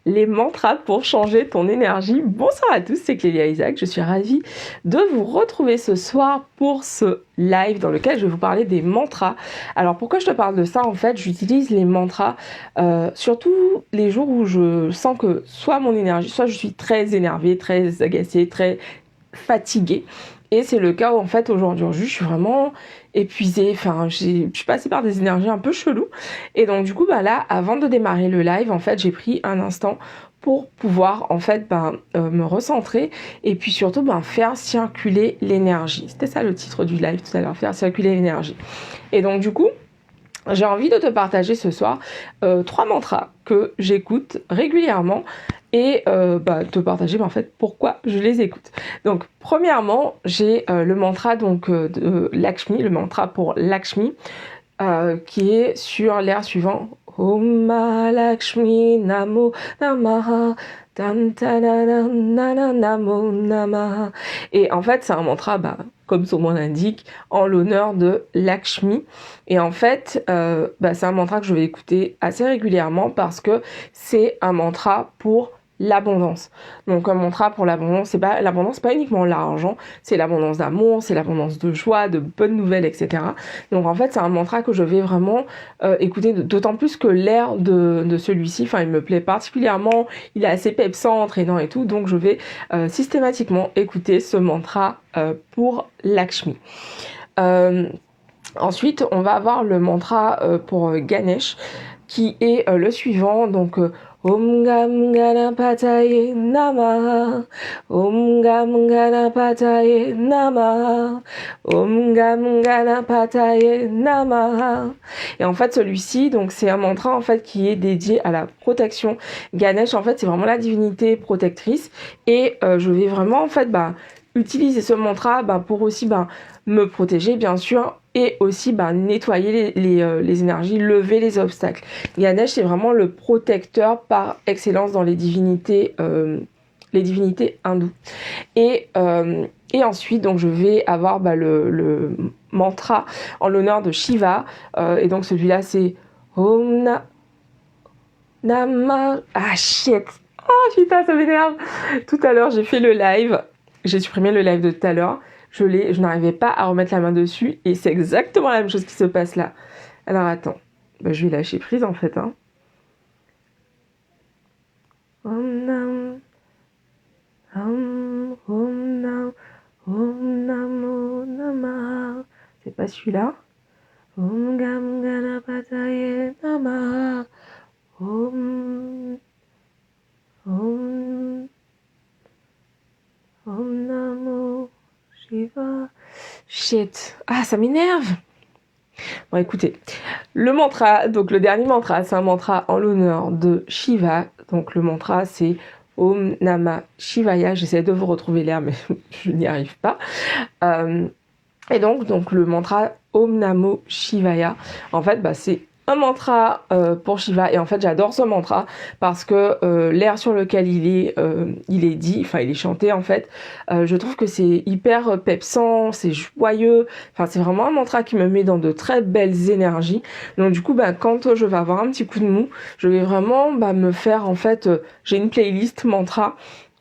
les mantras pour changer ton énergie. Bonsoir à tous, c'est Clélia Isaac, je suis ravie de vous retrouver ce soir pour ce live dans lequel je vais vous parler des mantras. Alors pourquoi je te parle de ça? En fait, j'utilise les mantras surtout les jours où je sens que soit mon énergie, soit je suis très énervée, très agacée, très fatiguée. Et c'est le cas où en fait aujourd'hui je suis vraiment épuisée, enfin je suis passée par des énergies un peu cheloues. Et donc du coup là, avant de démarrer le live, en fait j'ai pris un instant pour pouvoir en fait me recentrer et puis surtout faire circuler l'énergie. C'était ça le titre du live tout à l'heure, faire circuler l'énergie. Et donc du coup, j'ai envie de te partager ce soir 3 mantras que j'écoute régulièrement et te partager en fait pourquoi je les écoute. Donc premièrement, j'ai le mantra de Lakshmi, le mantra pour Lakshmi, qui est sur l'air suivant. Om Lakshmi Namo Namaha Tam Namo Namaha. Et en fait, c'est un mantra, comme son nom l'indique, en l'honneur de Lakshmi. Et en fait, c'est un mantra que je vais écouter assez régulièrement parce que c'est un mantra pour l'abondance. Donc un mantra pour l'abondance, c'est pas uniquement l'argent, c'est l'abondance d'amour, c'est l'abondance de joie, de bonnes nouvelles, etc. Donc en fait, c'est un mantra que je vais vraiment écouter, d'autant plus que l'air de celui-ci, il me plaît particulièrement, il est assez pepsant, entraînant et tout, donc je vais systématiquement écouter ce mantra pour Lakshmi. Ensuite, on va avoir le mantra pour Ganesh, qui est le suivant, donc Om Gam Ganapataye Namaha, Om Gam Ganapataye Namaha, Om Gam Ganapataye Namaha. Et en fait, celui-ci, donc c'est un mantra en fait qui est dédié à la protection. Ganesh, en fait, c'est vraiment la divinité protectrice, et je vais vraiment en fait utiliser ce mantra pour aussi me protéger bien sûr, et aussi nettoyer les énergies, lever les obstacles. Ganesh, c'est vraiment le protecteur par excellence dans les divinités hindoues. Et ensuite, donc, je vais avoir le mantra en l'honneur de Shiva. Et donc, celui-là, c'est Om Nama... Ah, shit! Oh, putain, ça m'énerve! Tout à l'heure, j'ai fait le live. J'ai supprimé le live de tout à l'heure. Je n'arrivais pas à remettre la main dessus et c'est exactement la même chose qui se passe là. Alors attends, je vais lâcher prise en fait. Om Nam, Om Nam, Om Namo Namaha. C'est pas celui-là. Om Gam Ganapataye Namaha. Om Namo Shiva. Shit. Ah, ça m'énerve. Bon, écoutez. Le mantra, donc le dernier mantra, c'est un mantra en l'honneur de Shiva. Donc le mantra, c'est Om Namah Shivaya. J'essaie de vous retrouver l'air, mais je n'y arrive pas. Et donc le mantra Om Namo Shivaya, en fait, c'est un mantra pour Shiva, et en fait j'adore ce mantra parce que l'air sur lequel il est dit, il est chanté en fait, je trouve que c'est hyper pepsant, c'est joyeux, c'est vraiment un mantra qui me met dans de très belles énergies. Donc du coup quand je vais avoir un petit coup de mou, je vais vraiment me faire en fait, j'ai une playlist mantra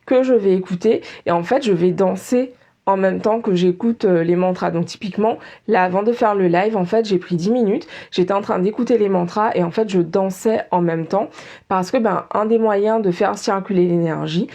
que je vais écouter, et en fait je vais danser en même temps que j'écoute les mantras. Donc typiquement, là avant de faire le live, en fait j'ai pris 10 minutes, j'étais en train d'écouter les mantras et en fait je dansais en même temps parce que un des moyens de faire circuler l'énergie,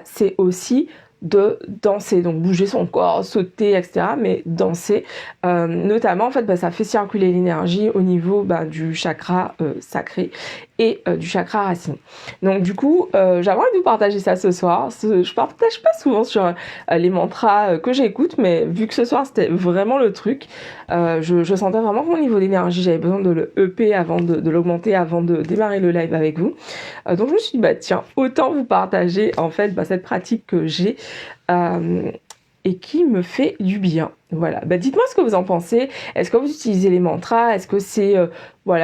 c'est aussi de danser, donc bouger son corps, sauter, etc. Mais danser, notamment en fait ça fait circuler l'énergie au niveau du chakra sacré et du chakra racine. Donc du coup, j'avais envie de vous partager ça ce soir. Je partage pas souvent sur les mantras que j'écoute, mais vu que ce soir c'était vraiment le truc, je sentais vraiment que mon niveau d'énergie, j'avais besoin de le EP avant de l'augmenter avant de démarrer le live avec vous. Donc je me suis dit tiens, autant vous partager en fait cette pratique que j'ai et qui me fait du bien. Voilà, dites-moi ce que vous en pensez. Est-ce que vous utilisez les mantras? Est-ce que c'est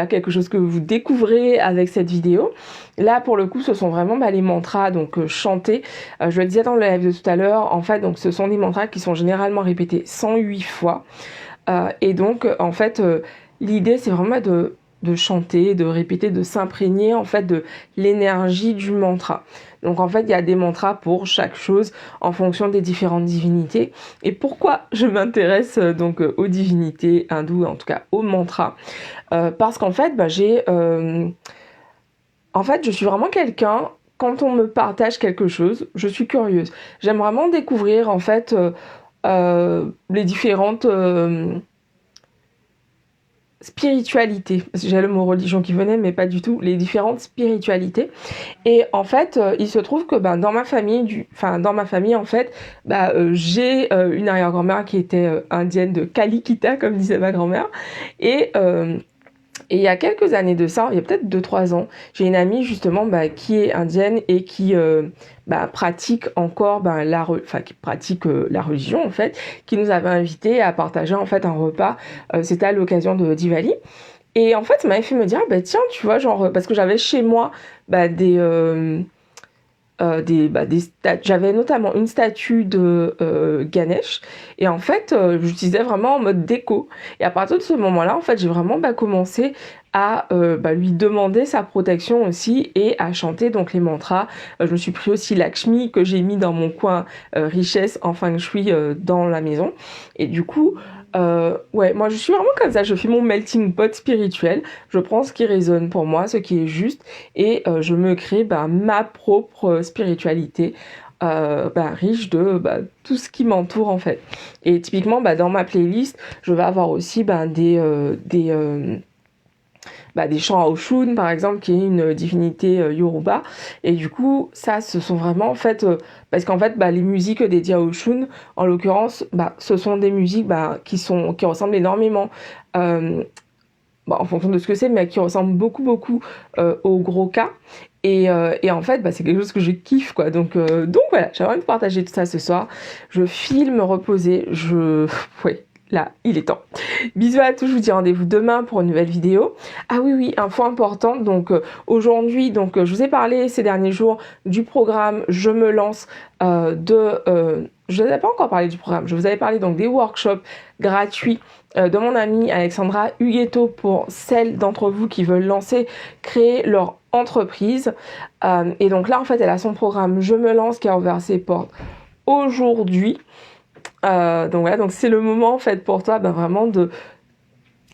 quelque chose que vous découvrez avec cette vidéo? Là, pour le coup, ce sont vraiment les mantras chantés. Je le disais dans le live de tout à l'heure, en fait, donc ce sont des mantras qui sont généralement répétés 108 fois. Et donc, en fait, l'idée, c'est vraiment de de chanter, de répéter, de s'imprégner en fait de l'énergie du mantra. Donc en fait, il y a des mantras pour chaque chose en fonction des différentes divinités. Et pourquoi je m'intéresse donc aux divinités hindoues, en tout cas aux mantras, parce qu'en fait, je suis vraiment quelqu'un, quand on me partage quelque chose, je suis curieuse. J'aime vraiment découvrir en fait les différentes spiritualités. J'ai le mot religion qui venait, mais pas du tout. Les différentes spiritualités. Et en fait, il se trouve que dans ma famille, en fait, j'ai une arrière-grand-mère qui était indienne de Kalikita, comme disait ma grand-mère. Et il y a quelques années de ça, il y a peut-être 2-3 ans, j'ai une amie justement qui est indienne et qui pratique encore qui pratique la religion en fait, qui nous avait invité à partager en fait un repas. C'était à l'occasion de Diwali. Et en fait, ça m'avait fait me dire, tiens, tu vois, genre, parce que j'avais chez moi j'avais notamment une statue de Ganesh, et en fait j'utilisais vraiment en mode déco, et à partir de ce moment-là en fait j'ai vraiment commencé à lui demander sa protection aussi et à chanter donc les mantras. Je me suis pris aussi Lakshmi que j'ai mis dans mon coin richesse en feng shui dans la maison, et du coup moi je suis vraiment comme ça, je fais mon melting pot spirituel, je prends ce qui résonne pour moi, ce qui est juste, et je me crée ma propre spiritualité riche de tout ce qui m'entoure en fait. Et typiquement dans ma playlist, je vais avoir aussi des chants à Oshun par exemple, qui est une divinité Yoruba, et du coup ça ce sont vraiment en fait parce qu'en fait les musiques dédiées à Oshun en l'occurrence ce sont des musiques qui ressemblent énormément en fonction de ce que c'est, mais qui ressemble beaucoup au gros cas. Et en fait, c'est quelque chose que je kiffe, quoi. Donc voilà, j'ai envie de partager tout ça ce soir. Je file me reposer. Ouais, là, il est temps. Bisous à tous, je vous dis rendez-vous demain pour une nouvelle vidéo. Ah oui, info importante. Donc aujourd'hui, je vous ai parlé ces derniers jours du programme Je me lance je ne vous avais pas encore parlé du programme. Je vous avais parlé donc des workshops gratuits de mon amie Alexandra Huguetto pour celles d'entre vous qui veulent créer leur entreprise. Et donc là, en fait, elle a son programme Je me lance qui a ouvert ses portes aujourd'hui. Donc voilà, donc c'est le moment en fait pour toi vraiment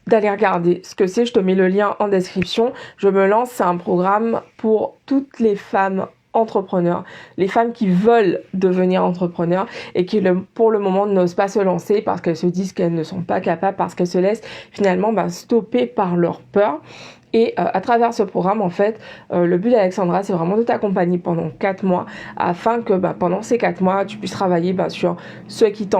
d'aller regarder ce que c'est. Je te mets le lien en description. Je me lance, c'est un programme pour toutes les femmes entrepreneurs, les femmes qui veulent devenir entrepreneurs et qui pour le moment n'osent pas se lancer parce qu'elles se disent qu'elles ne sont pas capables, parce qu'elles se laissent finalement stopper par leur peur. Et à travers ce programme, en fait, le but d'Alexandra, c'est vraiment de t'accompagner pendant 4 mois afin que pendant ces 4 mois, tu puisses travailler sur ce qui t'a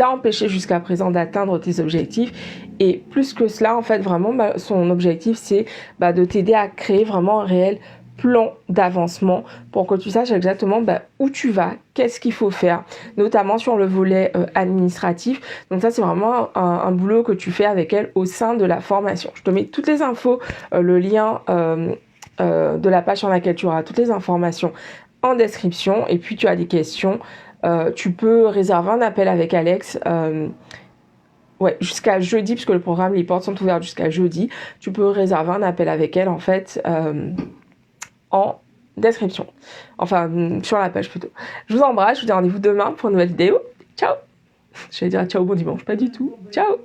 empêché jusqu'à présent d'atteindre tes objectifs. Et plus que cela, en fait, vraiment, son objectif, c'est de t'aider à créer vraiment un réel plan d'avancement pour que tu saches exactement où tu vas, qu'est-ce qu'il faut faire, notamment sur le volet administratif. Donc ça, c'est vraiment un boulot que tu fais avec elle au sein de la formation. Je te mets toutes les infos, le lien de la page sur laquelle tu auras toutes les informations en description. Et puis tu as des questions, tu peux réserver un appel avec Alex jusqu'à jeudi, puisque le programme, les portes sont ouvertes jusqu'à jeudi. Tu peux réserver un appel avec elle en fait en description, enfin sur la page plutôt. Je vous embrasse, je vous dis rendez-vous demain pour une nouvelle vidéo. Ciao. Je vais dire ciao bon dimanche, pas du tout. Ciao.